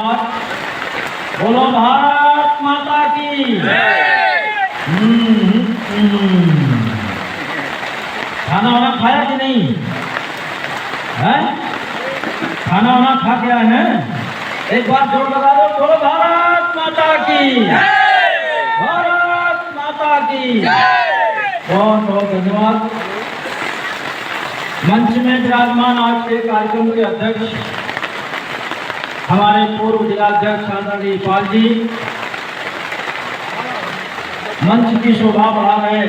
बोलो भारत माता की। खाना वाना खाया कि नहीं है? खाना वाना खा के आए हैं? एक बार जोर लगा दो, बोलो भारत माता की। भारत माता की। बहुत बहुत धन्यवाद। मंच में विराजमान आज के कार्यक्रम के अध्यक्ष हमारे पूर्व जिलाध्यक्ष आदरणीय पाल जी, मंच की शोभा बढ़ा रहे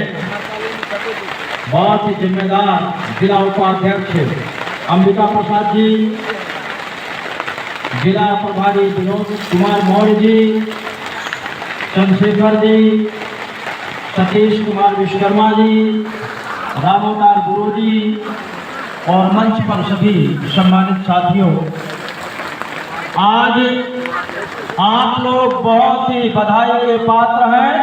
बहुत ही जिम्मेदार जिला उपाध्यक्ष अंबिका प्रसाद जी, जिला प्रभारी विनोद कुमार मौर्य जी, चंद्रशेखर जी, सतीश कुमार विश्वकर्मा जी, रामोदार गुरु जी और मंच पर सभी सम्मानित साथियों, आज आप लोग बहुत ही बधाई के पात्र हैं,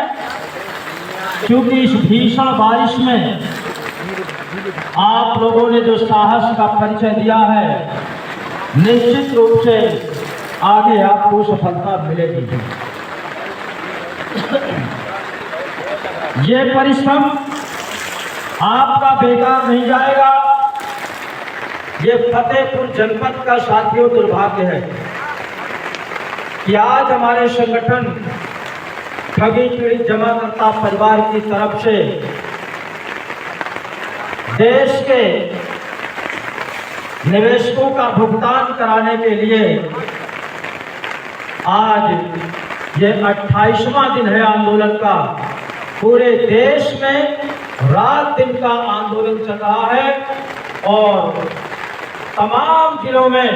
क्योंकि इस भीषण बारिश में आप लोगों ने जो साहस का परिचय दिया है, निश्चित रूप से आगे आपको सफलता मिलेगी। ये परिश्रम आपका बेकार नहीं जाएगा। ये फतेहपुर जनपद का साथियों दुर्भाग्य है कि आज हमारे संगठन ठगी पीड़ित जमाकर्ता परिवार की तरफ से देश के निवेशकों का भुगतान कराने के लिए आज ये 28वां दिन है आंदोलन का। पूरे देश में रात दिन का आंदोलन चल रहा है और तमाम जिलों में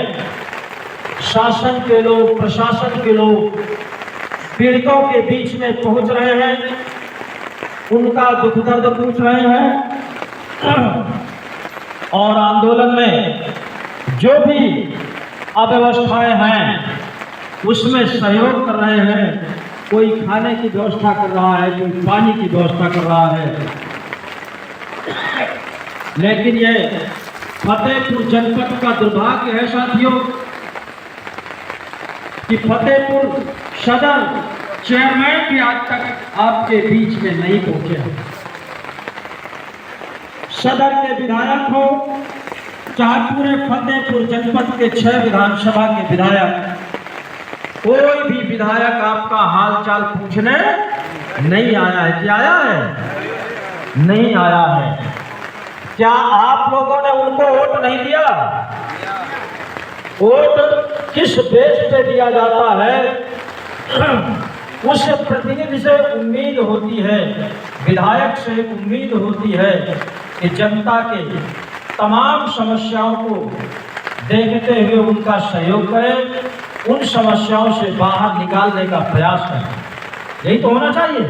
शासन के लोग, प्रशासन के लोग पीड़ितों के बीच में पहुंच रहे हैं, उनका दुख दर्द पूछ रहे हैं और आंदोलन में जो भी अव्यवस्थाएं हैं उसमें सहयोग कर रहे हैं। कोई खाने की व्यवस्था कर रहा है, कोई पानी की व्यवस्था कर रहा है। लेकिन ये फतेहपुर जनपद का दुर्भाग्य है साथियों कि फतेहपुर सदर चेयरमैन भी आज तक आपके बीच में नहीं पहुंचे हैं। सदर के विधायक हो, चाहे पूरे फतेहपुर जनपद के 6 विधानसभा के विधायक, कोई भी विधायक आपका हालचाल पूछने नहीं आया है। क्या आया है? नहीं आया है। क्या आप लोगों ने उनको वोट नहीं दिया? वोट किस बेस पे दिया जाता है? उस प्रतिनिधि से उम्मीद होती है, विधायक से उम्मीद होती है कि जनता के तमाम समस्याओं को देखते हुए उनका सहयोग करें, उन समस्याओं से बाहर निकालने का प्रयास करें। यही तो होना चाहिए।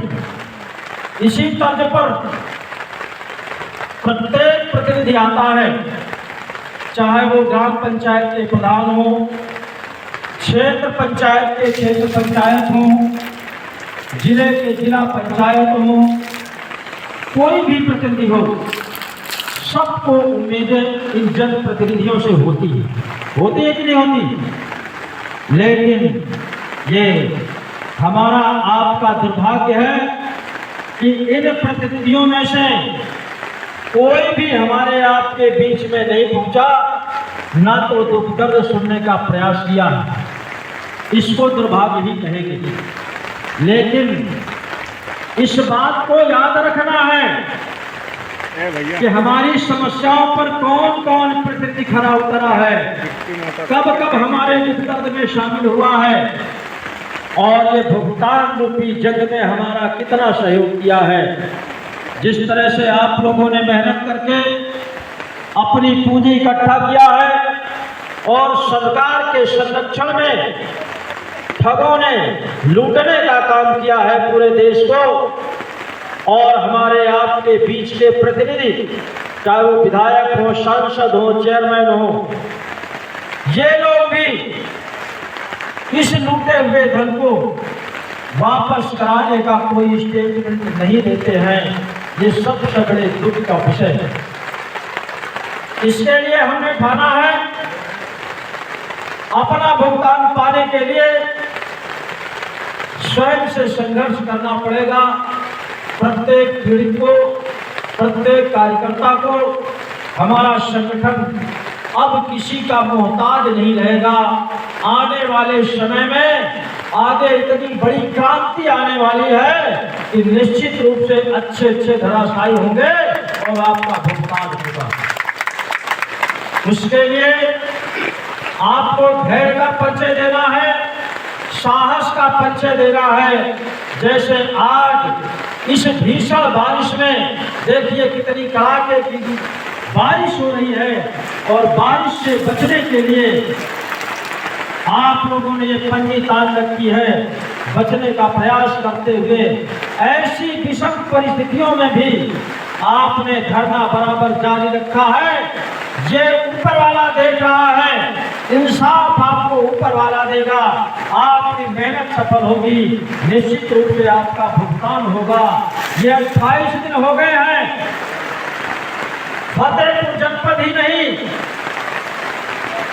इसी तर्ज पर प्रत्येक प्रतिनिधि आता है, चाहे वो ग्राम पंचायत के प्रधान हो, क्षेत्र पंचायत के क्षेत्र पंचायत हो, जिले के जिला पंचायत हो, कोई भी प्रतिनिधि हो, सबको उम्मीदें इन जनप्रतिनिधियों से होती है कि नहीं होती? लेकिन ये हमारा आपका दुर्भाग्य है कि इन प्रतिनिधियों में से कोई भी हमारे आपके बीच में नहीं पहुंचा, ना तो दुख दर्द सुनने का प्रयास किया। इसको दुर्भाग्य ही कहेंगे। लेकिन इस बात को याद रखना है कि हमारी समस्याओं पर कौन कौन प्रतिनिधि खरा उतरा है, कब कब हमारे दुख दर्द में शामिल हुआ है और ये भुगतान रूपी जंग में हमारा कितना सहयोग किया है। जिस तरह से आप लोगों ने मेहनत करके अपनी पूंजी इकट्ठा किया है और सरकार के संरक्षण में ठगों ने लूटने का काम किया है पूरे देश को, और हमारे आपके बीच के प्रतिनिधि, चाहे वो विधायक हो, सांसद हो, चेयरमैन हो, ये लोग भी इस लूटे हुए धन को वापस कराने का कोई स्टेटमेंट नहीं देते हैं। ये सबसे बड़े दुख का विषय है। इसके लिए हमने ठाना है अपना भुगतान पाने के लिए स्वयं से संघर्ष करना पड़ेगा। प्रत्येक पीड़ित को, प्रत्येक कार्यकर्ता को हमारा संगठन अब किसी का मोहताज नहीं रहेगा। आने वाले समय में आगे इतनी बड़ी क्रांति आने वाली है कि निश्चित रूप से अच्छे अच्छे धराशायी होंगे और आपका भुगतान होगा। उसके लिए आपको धैर्य का परिचय देना है, साहस का परिचय देना है। जैसे आज इस भीषण बारिश में देखिए कितनी कड़ाके की बारिश हो रही है और बारिश से बचने के लिए आप लोगों ने ये पंजी तान रखी है, बचने का प्रयास करते हुए ऐसी विषम परिस्थितियों में भी आपने धरना बराबर जारी रखा है। ये ऊपर वाला देख रहा है, इंसाफ आपको ऊपर वाला देगा। आपकी मेहनत सफल होगी, निश्चित रूप से आपका भुगतान होगा। ये 28 दिन हो गए हैं, फतेहपुर जनपद ही नहीं,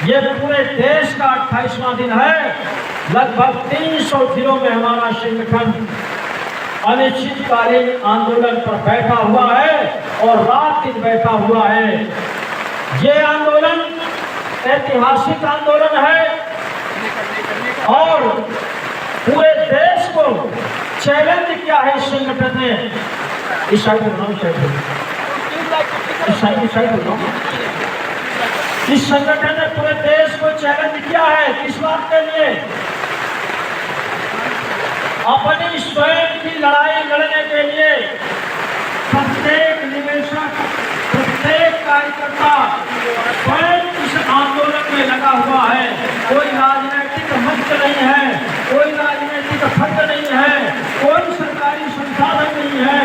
ये पूरे देश का 28वां दिन है। लगभग 300 जिलों में हमारा संगठन अनिश्चितकालीन आंदोलन पर बैठा हुआ है और रात दिन बैठा हुआ है। ये आंदोलन ऐतिहासिक आंदोलन है और पूरे देश को चैलेंज किया है इस संगठन ने। इस साइड इस संगठन ने पूरे देश को चैलेंज किया है। किस बात के लिए? अपनी स्वयं की लड़ाई लड़ने के लिए प्रत्येक निवेशक, प्रत्येक कार्यकर्ता स्वयं इस आंदोलन में लगा हुआ है। कोई राजनीतिक मंच नहीं है, कोई राजनीतिक फंड नहीं है, कोई सरकारी संसाधन नहीं है।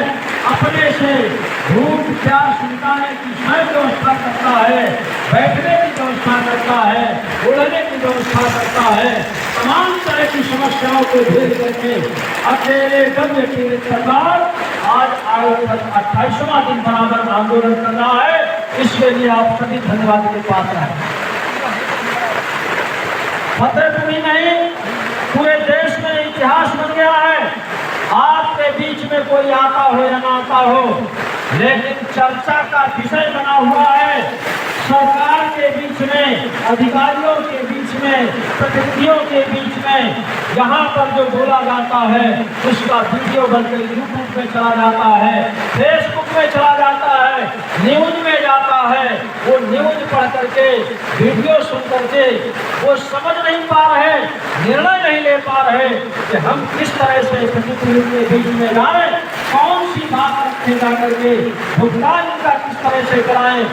अपने से भूख प्यास मिटाने की स्वयं व्यवस्था करता है, बैठने की व्यवस्था करता है, उड़ने की व्यवस्था करता है। तमाम तरह की समस्याओं को झेल करके अकेले दम अकेले सरकार आज 28वां दिन बराबर आंदोलन कर रहा है। इसके लिए आप सभी धन्यवाद के पात्र हैं। फतेहपुर ही नहीं, पूरे देश में इतिहास बन गया है। आपके बीच में कोई आता हो या ना आता हो, लेकिन चर्चा का विषय बना हुआ है। सरकार के बीच में, अधिकारियों के बीच में, प्रतिनिधियों के बीच में यहाँ पर जो बोला जाता है उसका वीडियो बनकर यूट्यूब में चला जाता है, फेसबुक में चला जाता है, न्यूज में जाता है। वो न्यूज पढ़ करके, वीडियो सुन करके वो समझ नहीं पा रहे, निर्णय नहीं ले पा रहे कि हम किस तरह से प्रतिनिधियों के बीच में जाए, कौन सी बात रखे जा करके भुगतान का किस तरह से कराएं।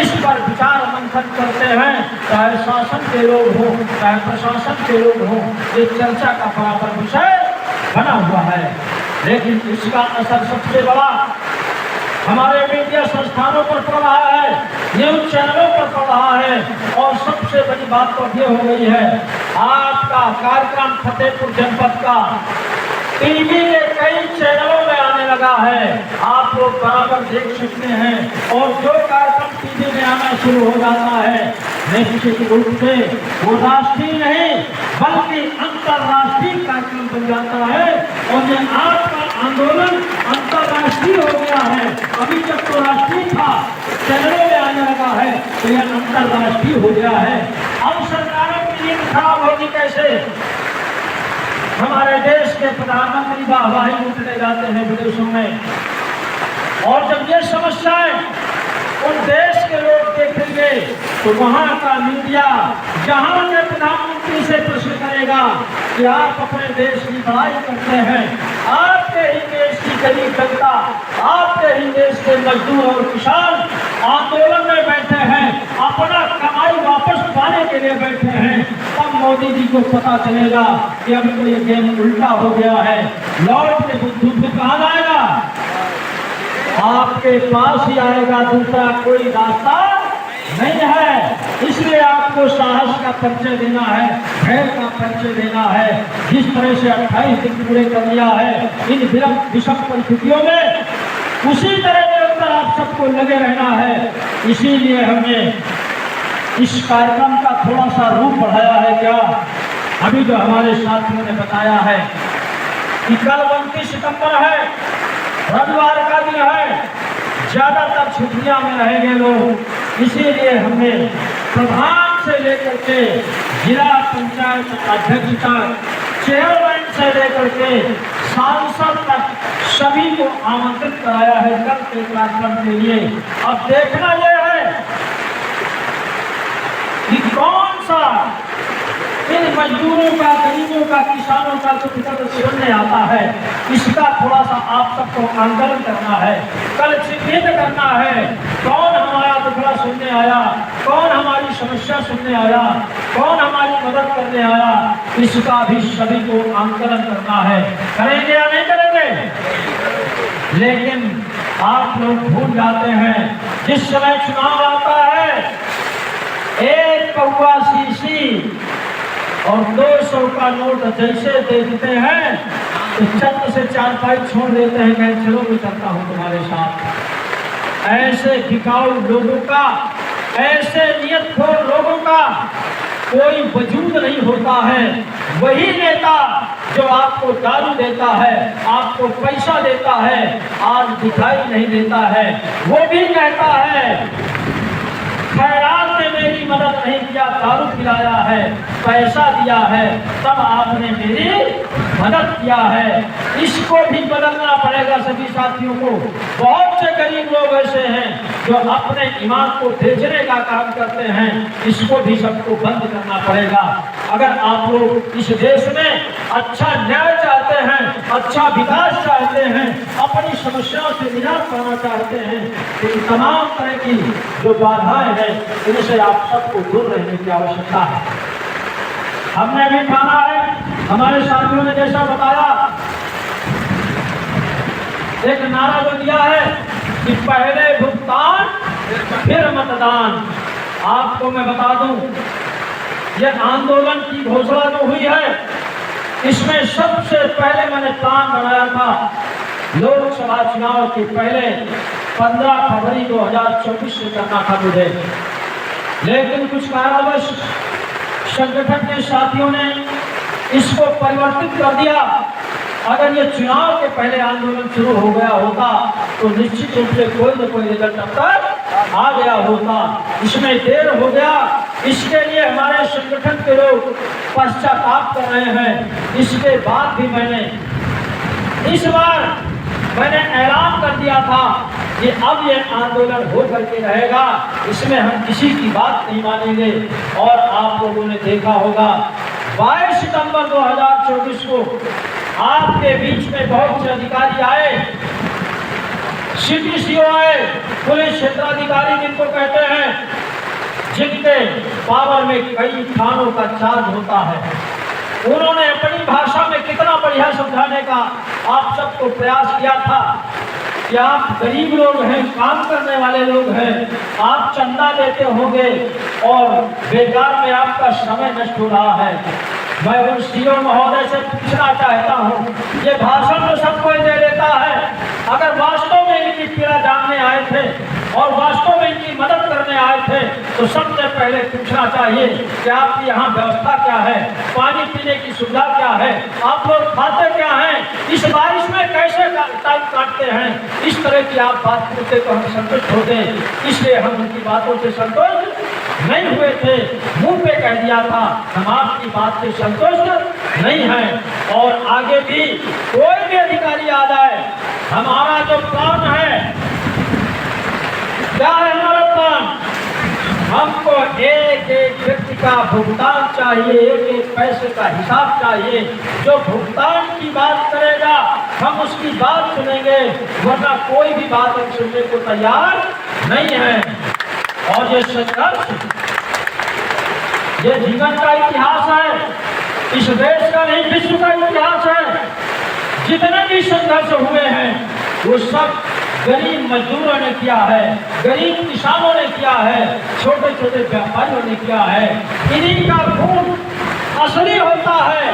इस पर विचार मंथन करते हैं, चाहे शासन के लोग हों, चाहे प्रशासन के लोग हों। ये चर्चा का बराबर विषय बना हुआ है। लेकिन इसका असर सबसे बड़ा हमारे मीडिया संस्थानों पर पड़ रहा है, न्यूज चैनलों पर पड़ रहा है। और सबसे बड़ी बात तो ये हो गई है, आपका कार्यक्रम फतेहपुर जनपद का टीवी के कई चैनलों में आने लगा है। आप लोग बराबर देख सकते हैं। और जो कार्यक्रम टीवी में आना शुरू हो जाता है, निश्चित रूप से वो राष्ट्रीय नहीं बल्कि अंतर्राष्ट्रीय कार्यक्रम बन जाता है। और ये आपका आंदोलन अंतर्राष्ट्रीय हो गया है। अभी तक तो राष्ट्रीय था, चैनलों में आने लगा है, तो यह अंतर्राष्ट्रीय हो गया है। अब सरकारों की नींद खराब होगी कैसे? हमारे देश के प्रधानमंत्री वाहवाही लूटने जाते हैं विदेशों में, और जब ये समस्याएं उन देश के लोग देखेंगे तो वहाँ का मीडिया जहाँ के प्रधानमंत्री से प्रश्न करेगा कि आप अपने देश की बड़ाई करते हैं, आपके ही देश की गरीब जनता, आपके ही देश के मजदूर और किसान आंदोलन में बैठे हैं, अपना कमाई वापस पाने के लिए बैठे हैं। तब मोदी जी को पता चलेगा कि अब तो ये गेम उल्टा हो गया है। लौट के बुद्धू कहाँ जाएगा? आपके पास ही आएगा, दूसरा कोई रास्ता नहीं है। इसलिए आपको साहस का परिचय देना है, धैर्य का परिचय देना है। जिस तरह से 28 दिन पूरे कर लिया है इन विषम परिस्थितियों में, उसी तरह निरंतर आप सबको लगे रहना है। इसीलिए हमने इस कार्यक्रम का थोड़ा सा रूप बढ़ाया है क्या? अभी जो हमारे साथियों ने बताया है कि कल 29 सितंबर है, रविवार का दिन है, ज्यादातर छुट्टियां में रहेंगे लोग, इसीलिए हमने प्रधान से लेकर के जिला पंचायत अध्यक्ष तक, चेयरमैन से लेकर के सांसद तक सभी को आमंत्रित कराया है कल के कार्यक्रम के लिए। अब देखना यह है कि कौन सा इन मजदूरों का, गरीबों का, किसानों का जो फिक्र सुनने आता है, इसका थोड़ा सा आप सबको आंदोलन करना है, कल चिन्हित करना है कौन हमारा दुखड़ा सुनने आया, कौन हमारी समस्या सुनने आया, कौन हमारी मदद करने आया, इसका भी सभी को आंदोलन करना है। करेंगे या नहीं करेंगे? लेकिन आप लोग भूल जाते हैं, जिस समय चुनाव आता है, एक पौवा शीशी और 200 का नोट जैसे देखते हैं तो चंद से 4 पाई छोड़ देते हैं, कहीं चलो मैं करता हूँ तुम्हारे साथ। ऐसे बिकाऊ लोगों का, ऐसे नियतखोर लोगों का कोई वजूद नहीं होता है। वही नेता जो आपको दारू देता है, आपको पैसा देता है, आज दिखाई नहीं देता है। वो भी कहता है खैरात ने मेरी मदद नहीं किया, दारू पिलाया है, पैसा दिया है, तब आपने मेरी मदद किया है। इसको भी बदलना पड़ेगा सभी साथियों को। बहुत से गरीब लोग ऐसे हैं जो अपने ईमान को बेचने का काम करते हैं, इसको भी सबको बंद करना पड़ेगा। अगर आप लोग इस देश में अच्छा न्याय चाहते हैं, अच्छा विकास चाहते हैं, अपनी समस्याओं से निजात पाना चाहते हैं, तो इन तमाम तरह की जो बाधाएं हैं इनसे आप सबको दूर रहने की आवश्यकता है। हमने भी माना है, हमारे साथियों ने जैसा बताया, एक नारा जो दिया है कि पहले भुगतान फिर मतदान। आपको मैं बता दूं, यह आंदोलन की घोषणा जो हुई है, इसमें सबसे पहले मैंने प्लान बनाया था लोकसभा चुनाव के पहले 15 फरवरी 2024 से करना था मुझे, लेकिन कुछ कारणवश संगठन के साथियों ने इसको परिवर्तित कर दिया। अगर ये चुनाव के पहले आंदोलन शुरू हो गया होता तो निश्चित रूप से कोई न कोई रिजल्ट अब तक आ गया होता। इसमें देर हो गया, इसके लिए हमारे संगठन के लोग पश्चाताप कर रहे हैं। इसके बाद भी इस बार मैंने ऐलान कर दिया था कि अब ये आंदोलन हो करके रहेगा, इसमें हम किसी की बात नहीं मानेंगे। और आप लोगों ने देखा होगा 22 सितंबर 2024 को आपके बीच में बहुत से अधिकारी आए, सिटी सीओ आए, पुलिस क्षेत्राधिकारी जिनको कहते हैं, जिनके पावर में कई थानों का चार्ज होता है। उन्होंने अपनी भाषा में कितना बढ़िया समझाने का आप सबको प्रयास किया था कि आप गरीब लोग हैं, काम करने वाले लोग हैं, आप चंदा देते होंगे और बेकार में आपका समय नष्ट हो रहा है। मैं उन सीओ महोदय से पूछना चाहता हूँ, ये भाषण तो सब कोई दे देता है, अगर वास्तव में इनकी पीड़ा जानने आए थे और वास्तव में इनकी मदद करने आए थे तो सबसे पहले पूछना चाहिए कि आपकी यहाँ व्यवस्था क्या है, पानी पीने की सुविधा क्या है, आप लोग खाते क्या हैं, इस बारिश में कैसे टाइम काटते हैं। इस तरह की आप बात करते तो हम संतुष्ट होते, इसलिए हम उनकी बातों से संतुष्ट नहीं हुए थे, मुंह पे कह दिया था हम आपकी बात से संतुष्ट नहीं है। और आगे भी कोई भी अधिकारी आ जाए, हमारा जो प्लान है, क्या है हमारा प्लान, हमको एक एक व्यक्ति का भुगतान चाहिए, एक एक पैसे का हिसाब चाहिए। जो भुगतान की बात करेगा हम उसकी बात सुनेंगे, वरना कोई भी बात हम सुनने को तैयार नहीं है। और ये संघर्ष, ये जीवन का इतिहास है, इस देश का नहीं विश्व का इतिहास है। जितने भी संघर्ष हुए हैं वो सब गरीब मजदूरों ने किया है, गरीब किसानों ने किया है, छोटे छोटे व्यापारियों ने किया है। इन्हीं का खून असली होता है,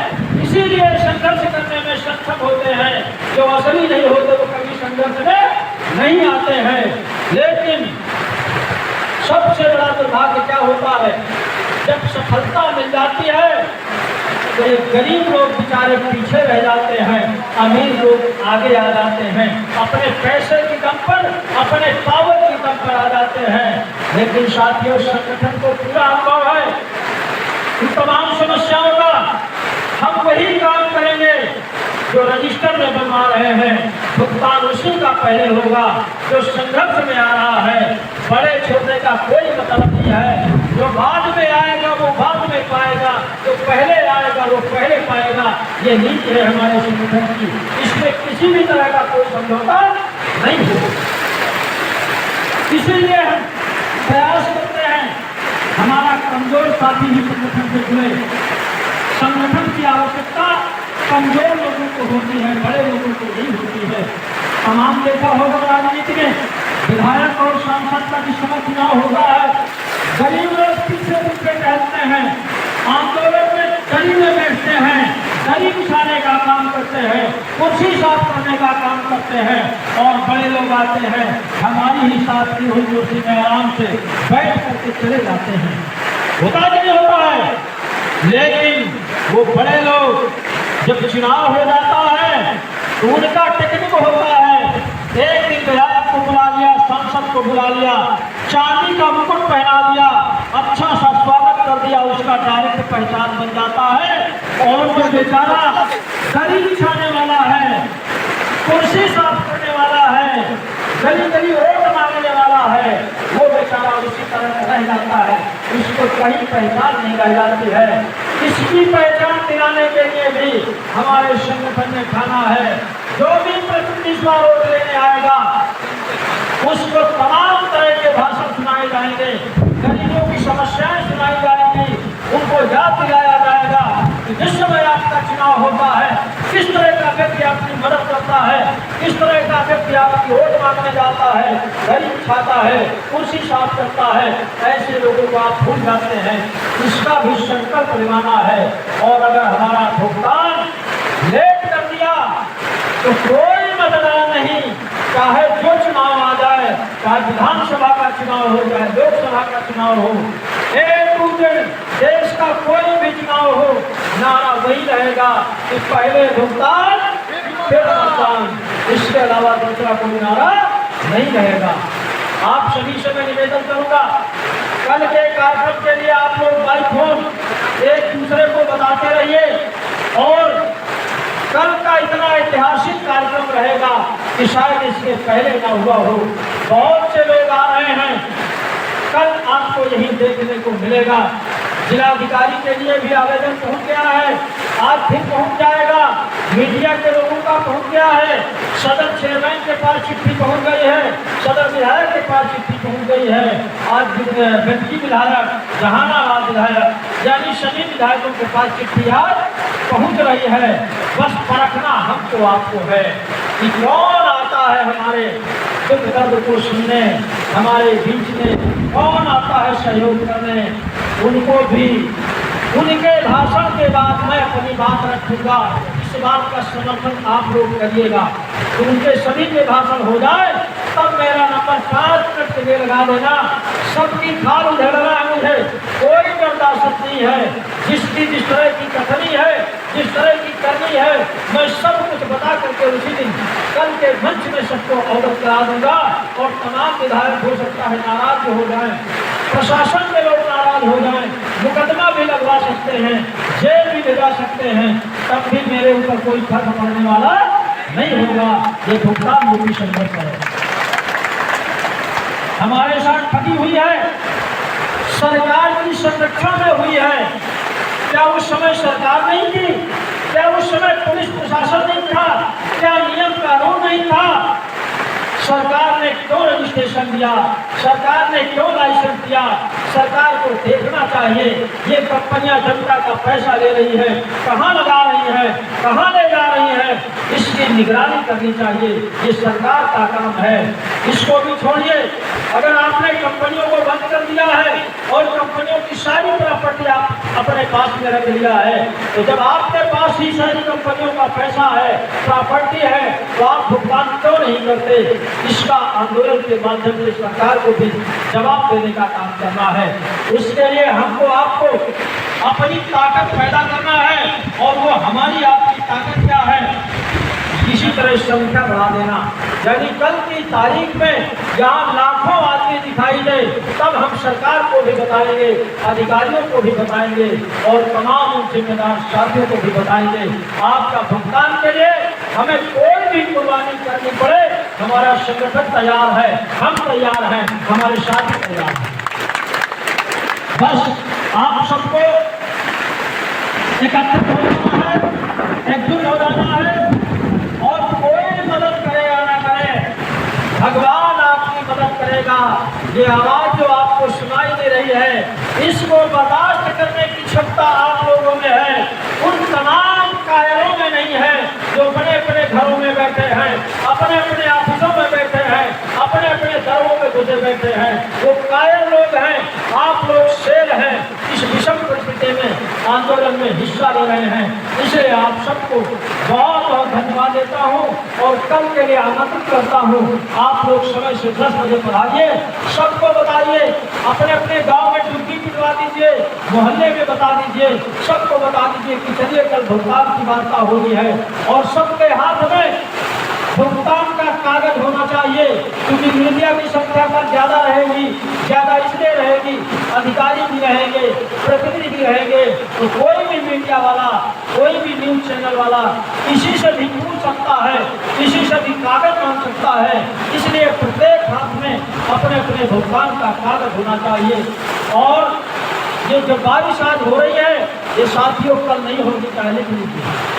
इसीलिए संघर्ष करने में सक्षम होते हैं। जो असली नहीं होते वो कभी संघर्ष में नहीं आते हैं। लेकिन सबसे बड़ा दुर्भाग्य क्या होता है, जब सफलता मिल जाती है तो ये गरीब लोग बेचारे पीछे रह जाते हैं, अमीर लोग आगे आ जाते हैं, अपने पैसे की दम पर, अपने पावर की दम पर आ जाते हैं। लेकिन साथियों, संगठन को पूरा अनुभव है इन तमाम समस्याओं का। हम वही काम करेंगे जो रजिस्टर में बनवा रहे हैं, भुगतान उसी का पहले होगा जो संघर्ष में आ रहा है। बड़े छोटे का कोई मतलब नहीं है, जो बाद में आएगा वो बाद में पाएगा, जो पहले आएगा वो पहले पाएगा। ये नीति है हमारे संगठन की, इसमें किसी भी तरह का कोई समझौता नहीं होगा। इसीलिए हम प्रयास करते हैं हमारा कमजोर साथी ही संगठन से जुड़े। संगठन की आवश्यकता कमजोर लोगों को होती है, बड़े लोगों को नहीं होती है। तमाम देखा होगा राजनीति में विधायक और सांसद का जिस समय चुनाव होता है, गरीब लोग पीछे पीछे टहलते हैं, आंदोलन में गली में बैठते हैं, गली बिछाने का काम करते हैं, कुर्सी साफ करने का काम करते हैं, और बड़े लोग आते हैं हमारी ही साथ की हुई कुर्सी में आराम से बैठ करके चले जाते हैं। होता नहीं होता है, लेकिन वो बड़े लोग जब चुनाव हो जाता है तो उनका टेक्निक होता है। एक दिन विधायक को बुला लिया, सांसद को बुला लिया, चांदी का मुकुट पहना दिया, अच्छा सा स्वागत कर दिया, उसका डायरेक्ट पहचान बन जाता है। और जो बेचारा गली बिछाने वाला है, कुर्सी साफ करने वाला है, गली गली वोट मांगने वाला है, वो बेचारा उसी तरह रह जाता है, उसको कहीं पहचान नहीं रह जाती है। इसकी पहचान दिलाने के लिए भी हमारे संगठन ने ठाना है, जो भी प्रतिनिधि वोट लेने आएगा उसको तमाम तरह के भाषण सुनाए जाएंगे, गरीबों की समस्याएं सुनाई जाएंगी, उनको याद दिलाया जाएगा कि जिस समय आपका चुनाव होता है किस तरह का व्यक्ति आपकी मदद करता है, किस तरह का व्यक्ति आपकी वोट मांगने जाता है, गरीब छाता है, कुर्सी साफ करता है। ऐसे लोगों को आप भूल जाते हैं, इसका भी संकल्प निभाना है। और अगर हमारा भुगतान लेट कर दिया तो कोई मतदान नहीं, चाहे जो चुनाव आ जाए, चाहे विधानसभा का चुनाव हो, चाहे लोकसभा का चुनाव हो, एक दिन देश का कोई भी चुनाव हो, नारा वही रहेगा कि पहले भुगतान फिर मतदान, इसके अलावा दूसरा कोई नारा नहीं रहेगा। आप सभी से मैं निवेदन करूंगा, कल के कार्यक्रम के लिए आप लोग बाई फोन एक दूसरे को बताते रहिए, और कल का इतना ऐतिहासिक कार्यक्रम रहेगा कि शायद इसके पहले ना हुआ हो। बहुत से लोग आ रहे हैं, कल आपको यही देखने को मिलेगा। जिलाधिकारी के लिए भी आवेदन पहुंच गया है, आज फिर पहुंच जाएगा, मीडिया के लोगों का पहुंच गया है, सदर चेयरमैन के पास चिट्ठी पहुंच गई है, सदर विधायक के पास चिट्ठी पहुंच गई है, आज बेंकी विधायक, जहानाबाद विधायक, यानी सभी विधायकों के पास चिट्ठी आज पहुंच रही है। बस परखना हमको आपको है कि कौन आता है हमारे दुख दर्द को सुनने, हमारे बीच में कौन आता है सहयोग करने। उनको भी उनके भाषण के बाद मैं अपनी बात रखूंगा, इस बात का समर्थन आप लोग करिएगा। तो उनके सभी के भाषण हो जाए तब मेरा नंबर 5 मिनट के लिए लगा देना। सबकी खाल उधेड़ना है मुझे, कोई बर्दाश्त नहीं है। जिसकी जिस तरह की कथनी है, जिस तरह की करनी है, मैं सब कुछ बता करके उसी दिन कल के मंच में सबको अवगत करा दूंगा। और तमाम विधायक हो सकता है नाराज हो जाए, प्रशासन के लोग नाराज हो जाएं, मुकदमा भी लगवा सकते हैं, जेल भी भिजवा सकते हैं, तब भी मेरे ऊपर कोई फर्क पड़ने वाला नहीं होगा। ये भुगतान मुक्ति संघर्ष है, हमारे साथ ठगी हुई है, सरकार की संरक्षण में हुई है। क्या उस समय सरकार नहीं थी? क्या उस समय पुलिस प्रशासन नहीं था? क्या नियम कानून नहीं था? सरकार ने क्यों रजिस्ट्रेशन दिया? सरकार ने क्यों लाइसेंस दिया? सरकार को देखना चाहिए ये कंपनियां जनता का पैसा ले रही है, कहाँ लगा रही है, कहाँ ले जा रही है, इसकी निगरानी करनी चाहिए। ये सरकार का काम है, इसको भी छोड़िए। अगर आपने कंपनियों को बंद कर दिया है और कंपनियों की सारी प्रॉपर्टी आप अपने पास में रख लिया है, तो जब आपके पास ही सारी कंपनियों का पैसा है, प्रॉपर्टी है, तो आप भुगतान क्यों नहीं करते, इसका आंदोलन के माध्यम से सरकार को भी जवाब देने का काम करना है। उसके लिए हमको आपको अपनी ताकत पैदा करना है, और वो हमारी आपकी ताकत क्या है, इसी तरह संख्या बढ़ा देना। यानी कल की तारीख में यहाँ लाखों आदमी दिखाई दे, तब हम सरकार को भी बताएंगे, अधिकारियों को भी बताएंगे, और तमाम जिम्मेदार साथियों को भी बताएंगे। आपका भुगतान के लिए हमें कोई भी कुर्बानी करनी पड़े, हमारा संगठन तैयार है, हम तैयार हैं, हमारे साथी तैयार हैं। बस आप सबको एकत्रित हो जाना है, एकजुट हो जाना है, और कोई मदद करे या ना करे, भगवान आपकी मदद करेगा। ये आवाज जो आपको सुनाई दे रही है, इसको बर्दाश्त करने की क्षमता आप लोगों में है, उन तमाम कायरों में नहीं है जो बड़े बड़े घरों में बैठे हैं, अपने अपने ऑफिसों में बैठे हैं, अपने अपने दरों में घुसे बैठे हैं। वो कायर लोग हैं, आप लोग शेर हैं, इस विषम परिस्थिति में आंदोलन में हिस्सा ले रहे हैं। इसलिए आप सबको बहुत बहुत धन्यवाद देता हूँ, और कल के लिए आमंत्रित करता हूँ। आप लोग समय से 10 बजे पर आइए, सबको बताइए, अपने अपने गांव में डुबकी पिटवा दीजिए, मोहल्ले में बता दीजिए, सबको बता दीजिए कि चलिए कल भुगतान की वार्ता होनी है, और सबके हाथ में भुगतान का कागज होना चाहिए, क्योंकि मीडिया की संख्या पर ज्यादा रहेगी, ज्यादा इसलिए रहेगी, अधिकारी भी रहेंगे, प्रतिनिधि भी रहेंगे, तो कोई भी मीडिया वाला, कोई भी न्यूज चैनल वाला किसी से भी पूछ सकता है, किसी से भी कागज मांग सकता है। इसलिए प्रत्येक हाथ में अपने अपने भुगतान का कागज होना चाहिए। और ये जो बारिश आज हो रही है, ये साथियों कल नहीं होगी, पहले की नहीं।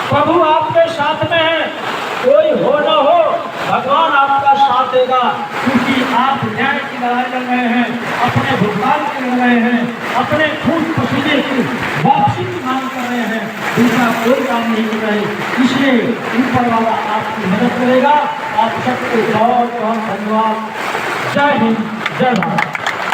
प्रभु आपके साथ में है, कोई हो न हो, भगवान आपका साथ देगा, क्योंकि आप न्याय की लड़ाई लड़ रहे हैं, अपने भुगतान की लड़ रहे हैं, अपने खून पसीने की वापसी की मांग कर रहे हैं, दूसरा कोई काम नहीं कर रहे। इसलिए ऊपर वाला आपकी मदद करेगा। आप सबको बहुत बहुत धन्यवाद। जय हिंद, जय भारत।